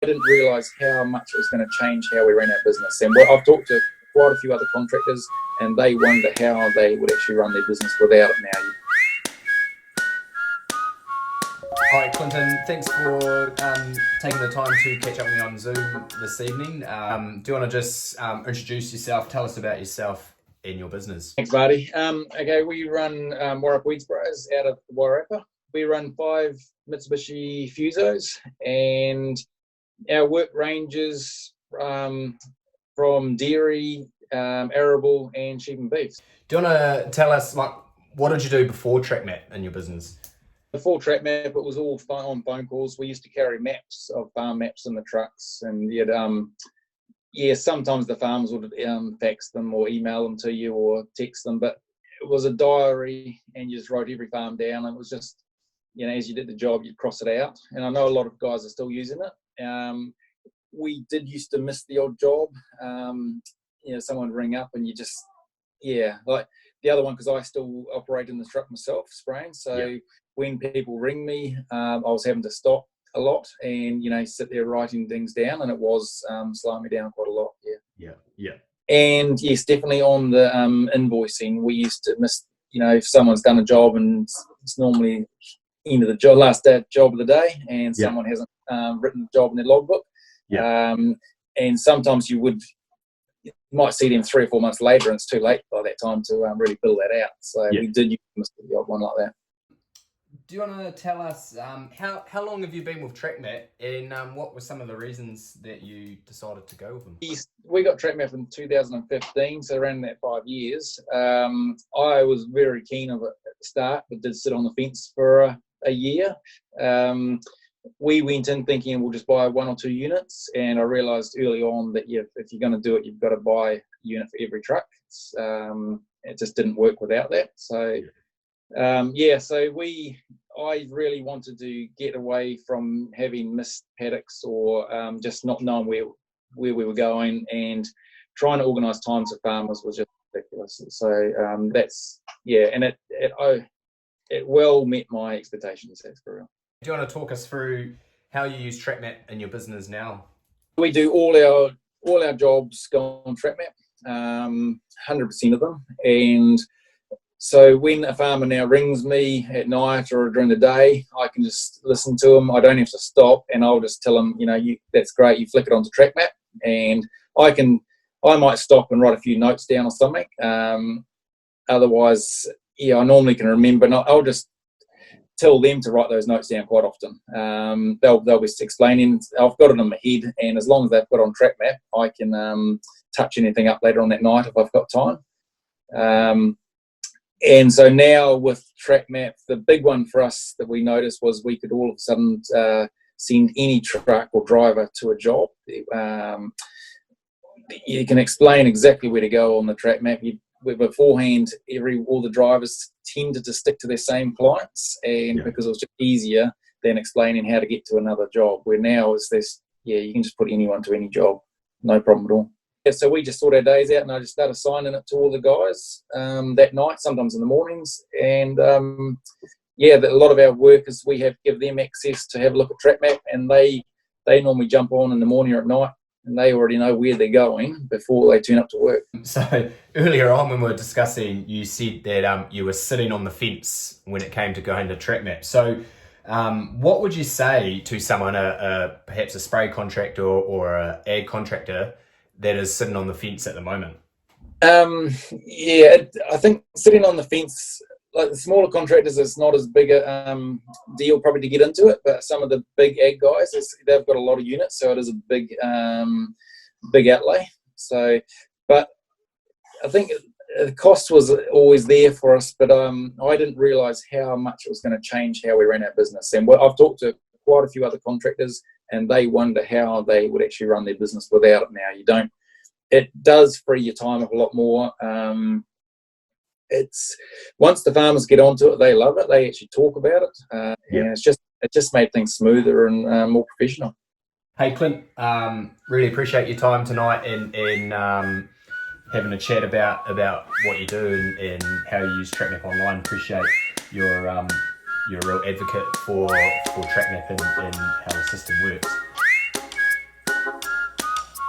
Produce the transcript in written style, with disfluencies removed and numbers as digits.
I didn't realise how much it was going to change how we ran our business. And I've talked to quite a few other contractors, and they wonder how they would actually run their business without it now. All right, Clinton, thanks for taking the time to catch up with me on Zoom this evening. Do you want to just introduce yourself, tell us about yourself and your business? Thanks, Marty. Okay, we run Wairarapa Weedsprayers out of Wairarapa. We run 5 Mitsubishi Fusos, and our work ranges from dairy, arable, and sheep and beef. Do you want to tell us, what did you do before TracMap in your business? Before TracMap, it was all on phone calls. We used to carry maps of farm maps in the trucks, and sometimes the farmers would fax them or email them to you or text them, but it was a diary, and you just wrote every farm down. And it was just, as you did the job, you'd cross it out. And I know a lot of guys are still using it. We did used to miss the odd job. Someone would ring up and you just, like the other one, because I still operate in the truck myself, spraying. So when people ring me, I was having to stop a lot and, sit there writing things down, and it was slowing me down quite a lot. Yeah. And yes, definitely on the invoicing, we used to miss, if someone's done a job and it's normally end of the job, last job of the day, and someone hasn't written the job in their logbook. And sometimes you might see them 3 or 4 months later, and it's too late by that time to really bill that out. So we did use the odd one like that. Do you want to tell us how long have you been with TracMap, and what were some of the reasons that you decided to go with them? We got TracMap in 2015, so around that 5 years. I was very keen of it at the start, but did sit on the fence for a year. We went in thinking we'll just buy 1 or 2 units, and I realised early on that if you're going to do it, you've got to buy a unit for every truck. It just didn't work without that. So I really wanted to get away from having missed paddocks or just not knowing where we were going, and trying to organise times for farmers was just ridiculous. So and it well met my expectations. That's for real. Do you want to talk us through how you use TracMap in your business now? We do all our jobs go on TracMap, 100% of them. And so when a farmer now rings me at night or during the day, I can just listen to them. I don't have to stop, and I'll just tell them, that's great. You flick it onto TracMap, and I might stop and write a few notes down or something. Otherwise, I normally can remember, and I'll just tell them to write those notes down quite often. They'll be explaining. I've got it in my head, and as long as they've got on TracMap, I can touch anything up later on that night if I've got time. And so now with TracMap, the big one for us that we noticed was we could all of a sudden send any truck or driver to a job. You can explain exactly where to go on the TracMap. Beforehand, all the drivers tended to stick to their same clients, and because it was just easier than explaining how to get to another job. Where now is this, you can just put anyone to any job, no problem at all. So we just sort our days out, and I just started assigning it to all the guys that night, sometimes in the mornings. And a lot of our workers, we give them access to have a look at TracMap, and they normally jump on in the morning or at night, and they already know where they're going before they turn up to work. So earlier on when we were discussing, you said that you were sitting on the fence when it came to going to TracMap. So what would you say to someone, perhaps a spray contractor or an ag contractor, that is sitting on the fence at the moment? I think sitting on the fence, like the smaller contractors, it's not as big a deal probably to get into it, but some of the big ag guys, they've got a lot of units, so it is a big outlay. So, but I think the cost was always there for us, but I didn't realise how much it was going to change how we ran our business. And I've talked to quite a few other contractors, and they wonder how they would actually run their business without it now. It does free your time up a lot more. It's once the farmers get onto it, they love it. They actually talk about it. And it just made things smoother and more professional. Hey Clint, really appreciate your time tonight and having a chat about what you do and how you use TracMap online. Appreciate you're a real advocate for TracMap and how the system works.